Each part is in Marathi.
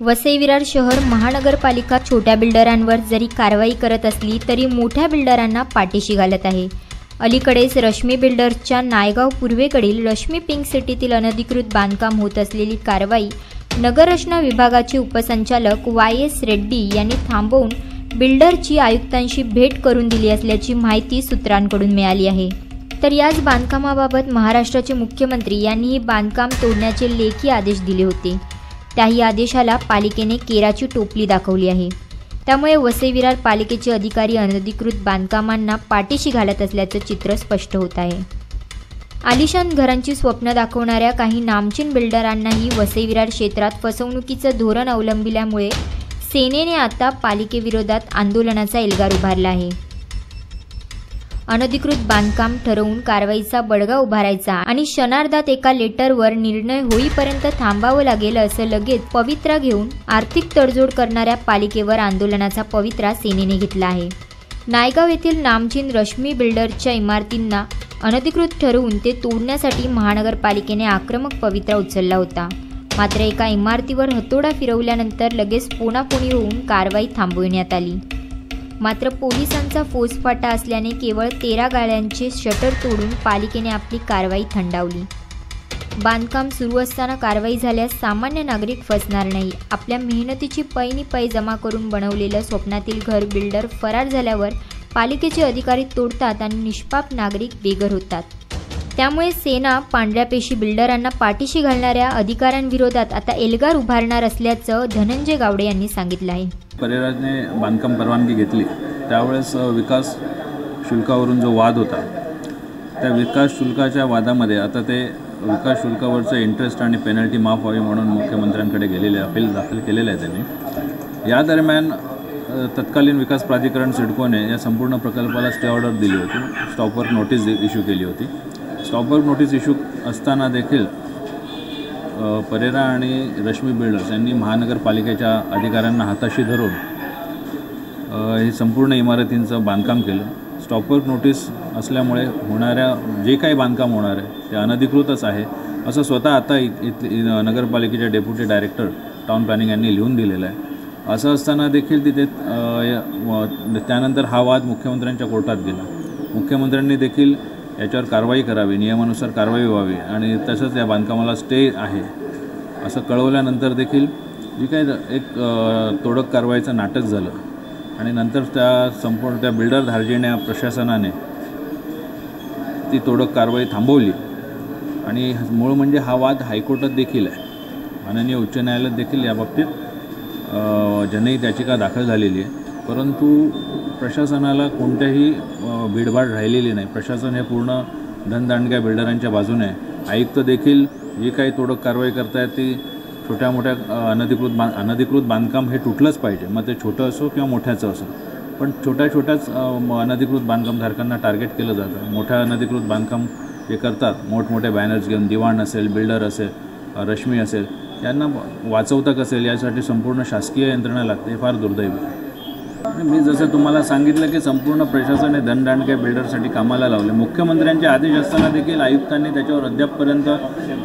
वसई विरार शहर महानगरपालिका छोट्या बिल्डरांवर जरी कारवाई करत असली तरी मोठ्या बिल्डरांना पाठीशी घालत आहे। अलीकडेच रश्मी बिल्डर्सच्या नायगाव पूर्वेकडील रश्मी पिंक सिटीतील अनधिकृत बांधकाम होत असलेली कारवाई नगर रचना विभागाचे उपसंचालक YS रेड्डी यांनी थांबवून बिल्डरची आयुक्तांशी भेट करून दिली असल्याची माहिती सूत्रांकडून मिळाली आहे। तर याच बांधकामाबाबत महाराष्ट्राचे मुख्यमंत्री यांनी ही बांधकाम तोडण्याचे लेखी आदेश दिले होते। त्याही आदेशाला पालिकेने केराची टोपली दाखवली आहे। त्यामुळे वसई विरार पालिकेचे अधिकारी अनधिकृत बांधकामांना पाठीशी घालत असल्याचे चित्र स्पष्ट होत आहे। आलिशान घरांची स्वप्न दाखवणाऱ्या काही नामचीन बिल्डरांनाही वसई विरार क्षेत्रात फसवणुकीचं धोरण अवलंबिल्यामुळे सेनेने आता पालिकेविरोधात आंदोलनाचा एल्गार उभारला आहे। अनधिकृत बांधकाम ठरवून कारवाईचा बडगा उभारायचा आणि क्षणार्धात एका लेटरवर निर्णय होईपर्यंत थांबावं लागेल असं लगेच पवित्रा घेऊन आर्थिक तडजोड करणाऱ्या पालिकेवर आंदोलनाचा पवित्रा सेनेने घेतला आहे। नायगाव येथील नामचीन रश्मी बिल्डर्सच्या इमारतींना अनधिकृत ठरवून ते तोडण्यासाठी महानगरपालिकेने आक्रमक पवित्रा उचलला होता। मात्र एका इमारतीवर हतोडा फिरवल्यानंतर लगेच पोनापोनी होऊन कारवाई थांबविण्यात आली। मात्र पोलिसांचा फौजफाटा असल्याने केवळ 13 गाळ्यांचे शटर तोडून पालिकेने आपली कारवाई थंडावली। बांधकाम सुरू असताना कारवाई झाल्यास सामान्य नागरिक फसणार नाही। आपल्या मेहनतीची पै जमा करून बनवलेलं स्वप्नातील घर बिल्डर फरार झाल्यावर पालिकेचे अधिकारी तोडतात आणि निष्पाप नागरिक बेघर होतात। त्यामुळे सेना पांढऱ्या पेशी बिल्डरांना पाठीशी घालणाऱ्या अधिकाऱ्यांविरोधात आता एल्गार उभारणार असल्याचं धनंजय गावडे यांनी सांगितलं आहे। परिराजने बांधकाम परवानगी घेतली त्यावेळेस विकास शुल्कावरून जो वाद होता त्या विकास शुल्काच्या वादामध्ये आता ते विकास शुल्कावरचं इंटरेस्ट आणि पेनल्टी माफ व्हावी म्हणून मुख्यमंत्र्यांकडे गेलेले अपील दाखल केलेलं आहे त्यांनी। या दरम्यान तत्कालीन विकास प्राधिकरण सिडकोने या संपूर्ण प्रकल्पाला स्टे ऑर्डर दिली होती, स्टॉपवर्क नोटीस इश्यू केली होती। स्टॉपवर्क नोटीस इश्यू असताना देखील परेरा आणि रश्मी बिल्डर्स यांनी महानगरपालिकेच्या अधिकाऱ्यांना हाताशी धरून हे संपूर्ण इमारतींचं बांधकाम केलं। स्टॉपवर्क नोटीस असल्यामुळे होणाऱ्या जे काही बांधकाम होणार आहे ते अनधिकृतच आहे असं स्वतः आता नगरपालिकेचे डेप्युटी डायरेक्टर टाउन प्लॅनिंग यांनी लिहून दिलेलं आहे। असं असताना देखील तिथे त्यानंतर हा वाद मुख्यमंत्र्यांच्या कोर्टात गेला। मुख्यमंत्र्यांनी देखील याच्यावर कारवाई करावी, नियमानुसार कारवाई व्हावी आणि तसंच या बांधकामाला स्टे आहे असं कळवल्यानंतर देखील जी काही एक तोडक कारवाईचं नाटक झालं आणि नंतर त्या बिल्डर धार्जिण्या प्रशासनाने ती तोडक कारवाई थांबवली आणि मूळ म्हणजे हा वाद हायकोर्टात देखील आहे। माननीय उच्च न्यायालयात देखील याबाबतीत जनहित याचिका दाखल झालेली आहे, परंतु प्रशासनाला कोणत्याही भीडभाड राहिलेली नाही। प्रशासन हे पूर्ण धनदांडग्या बिल्डरांच्या बाजूने आहे। आयुक्त देखील जी काही तोडक कारवाई करतायत ती छोट्या मोठ्या अनधिकृत बांधकाम हे तुटलंच पाहिजे, मग ते छोटं असो किंवा मोठ्याचं असो, पण छोट्याच अनधिकृत बांधकामधारकांना टार्गेट केलं जातं। मोठ्या अनधिकृत बांधकाम जे करतात मोठमोठे बॅनर्स घेऊन, दिवाण असेल, बिल्डर असेल, रश्मी असेल, यांना वाचवता कसेल यासाठी संपूर्ण शासकीय यंत्रणा लागते, हे फार दुर्दैवी आहे। मी जसं तुम्हाला सांगितलं की संपूर्ण प्रशासनाने धनदांडग्या बिल्डरसाठी कामाला लावले। मुख्यमंत्र्यांचे आदेश असताना देखील आयुक्तांनी त्याच्यावर अद्यापपर्यंत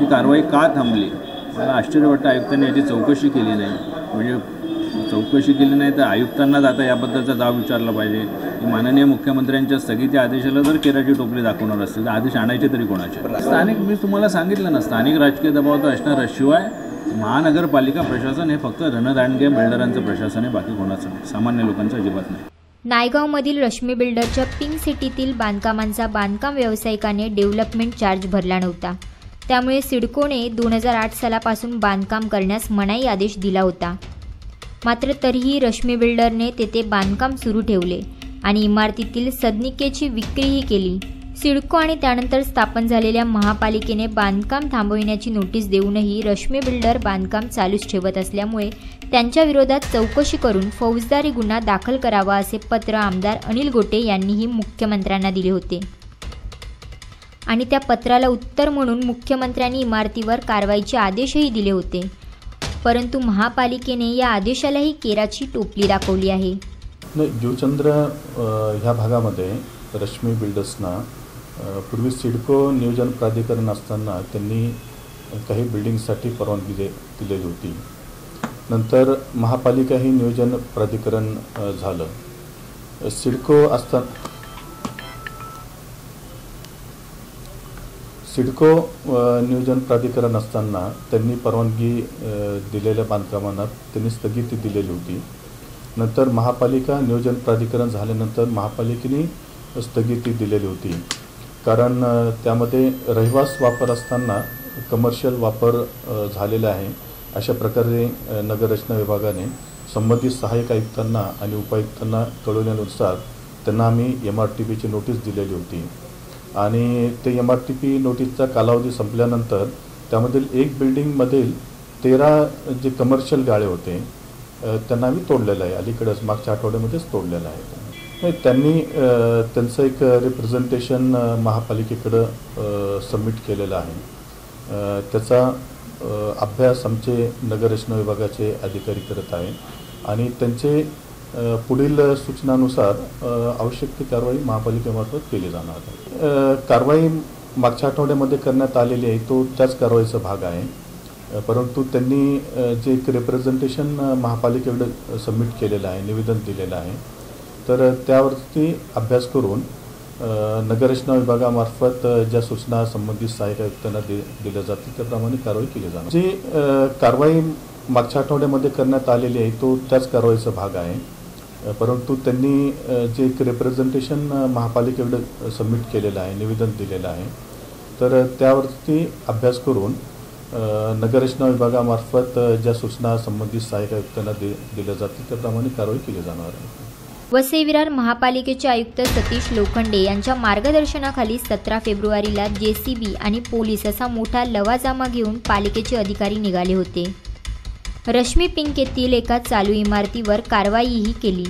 ती कारवाई का थांबली? मला आश्चर्य वाटतं आयुक्तांनी याची चौकशी केली नाही। म्हणजे चौकशी केली नाही तर आयुक्तांनाच आता याबद्दलचा जाब विचारला पाहिजे की माननीय मुख्यमंत्र्यांच्या स्थगिती आदेशाला जर केराची टोपली दाखवणार असतील तर आदेश आणायचे तरी कोणाचे? स्थानिक, मी तुम्हाला सांगितलं ना, स्थानिक राजकीय दबाव तर असणार, शिवाय महानगरपालिका प्रशासन हे फक्त धनदांडग्या बिल्डरांचं प्रशासन आहे, बाकी कोणाचं नाही, सामान्य लोकांचं अजिबात नाही। नायगावमधील रश्मी बिल्डरच्या पिंक सिटीतील बांधकामांचा बांधकाम व्यावसायिकाने डेव्हलपमेंट चार्ज भरला नव्हता। त्यामुळे सिडकोने 2008 सालापासून बांधकाम करण्यास मनाई आदेश दिला होता। मात्र तरीही रश्मी बिल्डरने तेथे बांधकाम सुरू ठेवले आणि इमारतीतील सदनिकेची विक्रीही केली। सिडको आणि त्यानंतर स्थापन झालेल्या महापालिकेने बांधकाम थांबविण्याची नोटीस देऊनही रश्मी बिल्डर बांधकाम चालूच ठेवत असल्यामुळे त्यांच्या विरोधात चौकशी करून फौजदारी गुन्हा दाखल करावा असे पत्र आमदार अनिल गोटे यांनीही मुख्यमंत्र्यांना दिले होते आणि त्या पत्राला उत्तर म्हणून मुख्यमंत्र्यांनी इमारतीवर कारवाईचे आदेशही दिले होते, परंतु महापालिकेने या आदेशालाही केराची टोपली दाखवली आहे। जीवचंद्र ह्या भागामध्ये रश्मी बिल्डर्सना पूर्वी सिडको नियोजन प्राधिकरण असताना त्यांनी काही बिल्डिंगसाठी परवानगी दिलेली होती। नंतर महापालिकाही नियोजन प्राधिकरण झालं. सिडको नियोजन प्राधिकरण असताना त्यांनी परवानगी दिलेल्या बांधकामांना त्यांनी स्थगिती दिलेली होती. नंतर महापालिका नियोजन प्राधिकरण झाल्यानंतर महापालिकेने स्थगिती दिलेली होती, कारण त्यामध्ये रहिवास वापर असताना कमर्शियल वापर झालेला आहे. अशा प्रकारे नगररचना विभागाने संबंधित सहाय्यक आयुक्तांना आणि उपायुक्तांना कळवल्यानुसार त्यांना आम्ही MRTPची नोटीस दिलेली होती आणि ते MRTP नोटीसचा कालावधी संपल्यानंतर त्यामधील एक बिल्डिंगमधील 13 जे कमर्शियल गाळे होते त्यांना आम्ही तोडलेलं आहे. अलीकडेच मागच्या आठवड्यामध्येच तोडलेलं आहे. त्यांनी त्यांचं एक रिप्रेझेंटेशन महापालिकेकडं सबमिट केलेलं आहे. त्याचा अभ्यास आमचे नगररचना विभागाचे अधिकारी करत आहे आणि त्यांचे पुढील सूचनानुसार आवश्यक ती कारवाई महापालिकेमार्फत केली जाणार आहे. कारवाई मागच्या आठवड्यामध्ये करण्यात आलेली आहे तो त्याच कारवाईचा भाग आहे. परंतु त्यांनी जे एक रिप्रेझेंटेशन महापालिकेकडे सबमिट केलेलं आहे, निवेदन दिलेलं आहे, तर त्यावरती अभ्यास करून नगररचना विभागामार्फत ज्या सूचना संबंधित सहाय्यक आयुक्तांना दिल्या जातील त्याप्रमाणे कारवाई केली जाणार. जी कारवाई मागच्या आठवड्यामध्ये करण्यात आलेली आहे तो त्याच कारवाईचा भाग आहे. परंतु त्यांनी जे एक रिप्रेझेंटेशन महापालिकेकडे सबमिट केलेलं आहे, निवेदन दिलेलं आहे, तर त्यावरती अभ्यास करून नगररचना विभागामार्फत ज्या सूचना संबंधित सहाय्यक आयुक्तांना दिल्या जातील त्याप्रमाणे कारवाई केली जाणार आहे. वसई विरार महापालिकेचे आयुक्त सतीश लोखंडे यांच्या मार्गदर्शनाखाली 17 फेब्रुवारीला JCB आणि पोलीस असा मोठा लवाजमा घेऊन पालिकेचे अधिकारी निघाले होते. रश्मी पिंक येथील एका चालू इमारतीवर कारवाईही केली.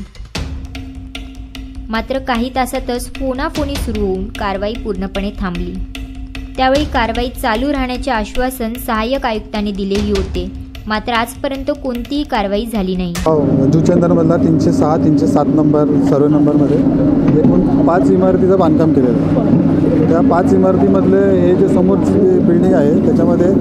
मात्र काही तासातच फोनाफोनी सुरू होऊन कारवाई पूर्णपणे थांबली. त्यावेळी कारवाई चालू राहण्याचे आश्वासन सहाय्यक आयुक्तांनी दिलेही होते. मात्र आजपर्यंत कोणतीही कारवाई झाली नाही. जुचंदरमधला 306, 307 नंबर सर्वे नंबरमध्ये एकूण 5 इमारतीचं बांधकाम केलेलं आहे. त्या 5 इमारतीमधले हे जे समोरची बिल्डिंग आहे त्याच्यामध्ये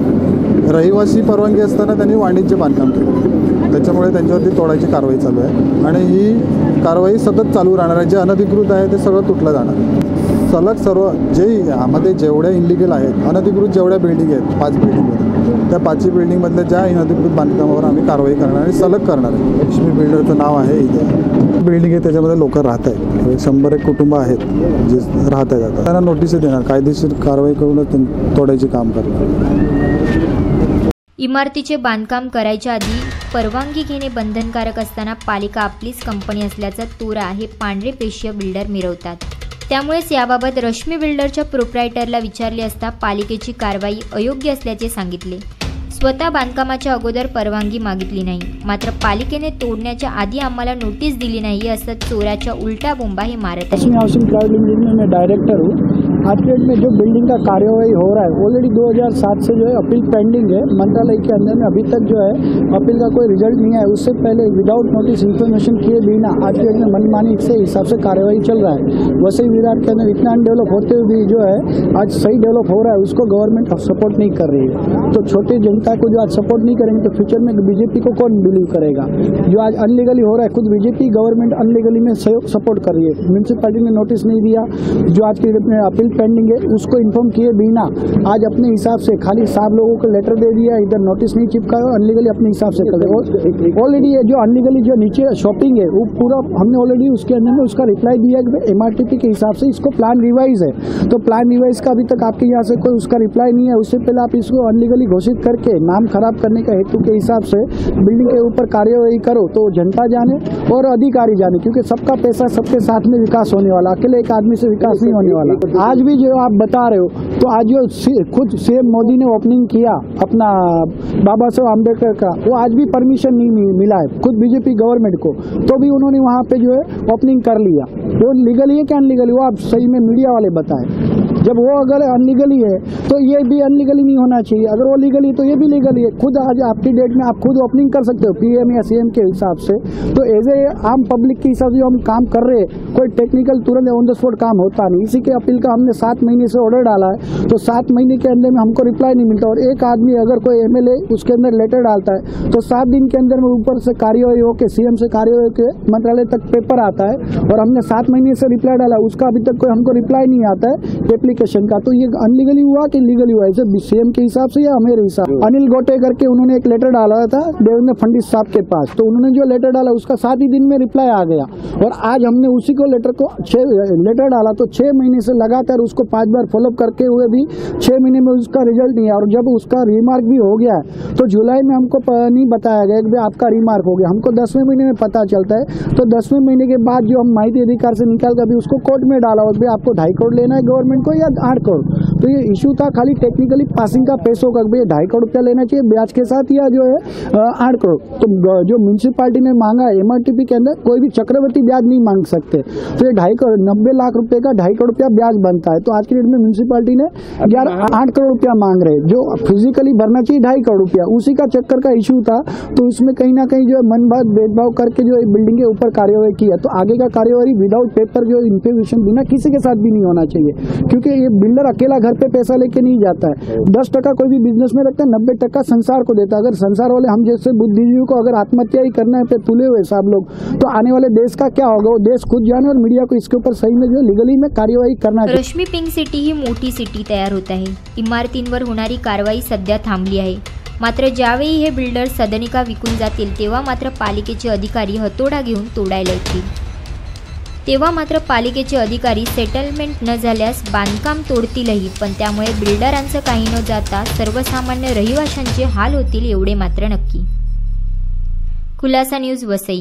रहिवासी परवानगी असताना त्यांनी वाणिज्य बांधकाम केलं. त्याच्यामुळे त्यांच्यावरती तोडायची कारवाई चालू आहे आणि ही कारवाई सतत चालू राहणार आहे. जे अनधिकृत आहे ते सगळं तुटलं जाणार. सलग सर्व जे यामध्ये जेवढ्या इनलिगल आहेत, अनधिकृत जेवढ्या बिल्डिंग आहेत 5 बिल्डिंगमध्ये, त्या 5 बिल्डिंगमधल्या ज्या अनधिकृत बांधकामावर आम्ही कारवाई करणार आणि सलग करणार आहे. लक्ष्मी बिल्डरचं नाव आहे. इथे बिल्डिंग आहे त्याच्यामध्ये लोक राहत आहेत. 100 कुटुंब आहेत जे राहत आहेत. आता त्यांना नोटीस देणार, कायदेशीर कारवाई करूनच तोडायचे काम करणार. इमारतीचे बांधकाम करायच्या आधी परवानगी घेणे बंधनकारक असताना पालिका आपलीच कंपनी असल्याचा तोरा हे पांढरे पेशीय बिल्डर मिरवतात. त्यामुळेच याबाबत रश्मी बिल्डरच्या प्रोप्रायटरला विचारले असता पालिकेची कारवाई अयोग्य असल्याचे सांगितले. स्वतः बांधकामाच्या अगोदर परवानगी मागितली नाही, मात्र पालिकेने तोडण्याच्या आधी आम्हाला नोटीस दिली नाही असं चोराच्या उलटा बोंबा हे मारत आहे. हाउसिंग प्राइवेट लिमिटेड में मैं डायरेक्टर हूँ. आज के डेट में जो बिल्डिंग का कार्यवाही हो रहा है ऑलरेडी 2007 से जो है अपील पेंडिंग है मंत्रालय के अंदर में. अभी तक जो है अपील का कोई रिजल्ट नहीं है. उससे पहले विदाउट नोटिस इन्फॉर्मेशन किए बिना आज के डेट में मनमानी से हिसाब से कार्यवाही चल रहा है. वसई विरार के अंदर इतना अनडेवलप होते हुए भी जो है आज सही डेवलप हो रहा है, उसको गवर्नमेंट सपोर्ट नहीं कर रही है. तो छोटी जनता को जो आज सपोर्ट नहीं करेंगे तो फ्यूचर में बीजेपी को कौन बिलीव करेगा. जो आज अनलीगली हो रहा है, खुद बीजेपी गवर्नमेंट अनलीगली में सपोर्ट कर रही है. म्यूनसिपैलिटी ने नोटिस नहीं दिया. जो आज की डेट में अपील पेंडिंग है उसको इन्फॉर्म किए बिना आज अपने हिसाब से खाली 7 लोगों को लेटर दे दिया, इधर नोटिस नहीं चिपकाया, अनलीगली अपने हिसाब से कर दिया. ऑलरेडी जो अनलीगली जो नीचे शॉपिंग है वो पूरा हमने ऑलरेडी उसके अंदर में उसका रिप्लाई दिया कि MRTP के हिसाब से इसको प्लान रिवाइज है. तो प्लान रिवाइज का अभी तक आपके यहाँ से कोई उसका रिप्लाई नहीं है. उससे पहले आप इसको अनलीगली घोषित करके नाम खराब करने का हेतु के हिसाब से बिल्डिंग के ऊपर कार्यवाही करो तो जनता जाने और अधिकारी जाने, क्योंकि सबका पैसा सबके साथ में विकास होने वाला, अकेले एक आदमी से विकास नहीं होने वाला. आज भी जो आप बता रहे हो तो आज जो खुद CM मोदी ने ओपनिंग किया अपना बाबा साहब आम्बेडकर का, वो आज भी परमिशन नहीं मिला है खुद बीजेपी गवर्नमेंट को, तो भी उन्होंने वहाँ पे जो है ओपनिंग कर लिया. वो लीगली है क्या अनलीगली वो आप सही में मीडिया वाले बताएं. जब वो अगर अनलीगली है तो ये भी अनलीगली नहीं होना चाहिए, अगर वो लीगली तो ये भी लीगली है। खुद आज आपकी डेट में आप खुद ओपनिंग कर सकते हो PM या CM के हिसाब से। तो एज ए आम पब्लिक के हिसाब से हम काम कर रहे हैं, कोई टेक्निकल तुरंत ऑन द स्पॉट काम होता नहीं। इसी के अपील का हमने 7 महीने से ऑर्डर डाला है, तो 7 महीने के अंदर में हमको रिप्लाई नहीं मिलता। और एक आदमी अगर कोई MLA उसके अंदर लेटर डालता है तो 7 दिन के अंदर में ऊपर से कार्यवाही होकर CM से कार्यवाही के मंत्रालय तक पेपर आता है। और हमने 7 महीने से रिप्लाई डाला, उसका अभी तक कोई हमको रिप्लाई नहीं आता है एप्लीकेशन का। तो ये अनलीगली हुआ कि लीगली हुआ, इसे CM के हिसाब से या मेरे हिसाब। अनिल गोटे करके उन्होंने एक लेटर डाला था देवेंद्र फडणवीस साहब के पास, तो उन्होंने जो लेटर डाला उसका 7 ही दिन में रिप्लाई आ गया। और आज हमने उसी को लेटर डाला तो 6 महीने से लगातार उसको 5 बार फॉलोअप करके हुए भी 6 महीने में उसका रिजल्ट नहीं आया। और जब उसका रिमार्क भी हो गया है तो जुलाई में हमको नहीं बताया गया कि आपका रिमार्क हो गया। हमको 10वें महीने में पता चलता है, तो 10वें महीने के बाद जो हम माहिती अधिकार से निकाल कर भी उसको कोर्ट में डाला और भी आपको 2.5 करोड़ लेना है गवर्नमेंट को या 8 करोड़। तो ये इशू था खाली टेक्निकली पासिंग का पैसों का, भैया 2.5 करोड़ रुपया लेना चाहिए ब्याज के साथ या जो है 8 करोड़। तो जो म्यूनसिपालिटी ने मांगा है MRTP के अंदर कोई भी चक्रवर्ती ब्याज नहीं मांग सकते। तो ये 2.5 करोड़ 90 लाख रुपए का 2.5 करोड़ रुपया ब्याज बनता है। तो आज की डेट में म्यूनसिपालिटी ने 8 करोड़ रुपया मांग रहे, जो फिजिकली भरना चाहिए 2.5 करोड़ रुपया। उसी का चक्कर का इशू था, तो उसमें कहीं ना कहीं जो है मनभाव भेदभाव करके जो बिल्डिंग के ऊपर कार्यवाही की है। तो आगे का कार्यवाही विदाउट पेपर जो इन्फॉर्मेशन बिना किसी के साथ भी नहीं होना चाहिए, क्योंकि ये बिल्डर अकेला घर पे पैसा लेके नहीं जाता है। 10% कोई भी बिजनेस में रखता है, 90% संसार को देता है। अगर संसार वाले हम जैसे बुद्धिजीवी को अगर आत्महत्या ही करना है पे तुले हुए सब लोग, तो आने वाले देश का क्या होगा? वो देश खुद जाने और मीडिया को इसके ऊपर सही में जो लीगली में कार्यवाही करना चाहिए। रश्मी पिंक सिटी ही मोठी सिटी तयार होत आहे। इमारतींवर होणारी कारवाई सध्या थांबली आहे। मात्र ज्यावेळी हे बिल्डर सदनिका विकून जातील तेव्हा मात्र पालिकेचे अधिकारी हतोडा घेऊन तोडायला येतील। तेव्हा मात्र पालिकेचे अधिकारी सेटलमेंट न झाल्यास बांधकाम तोडतीलही, पण त्यामुळे बिल्डरांचं काही न जाता सर्वसामान्य रहिवाशांचे हाल होतील एवढे मात्र नक्की। खुलासा न्यूज वसई।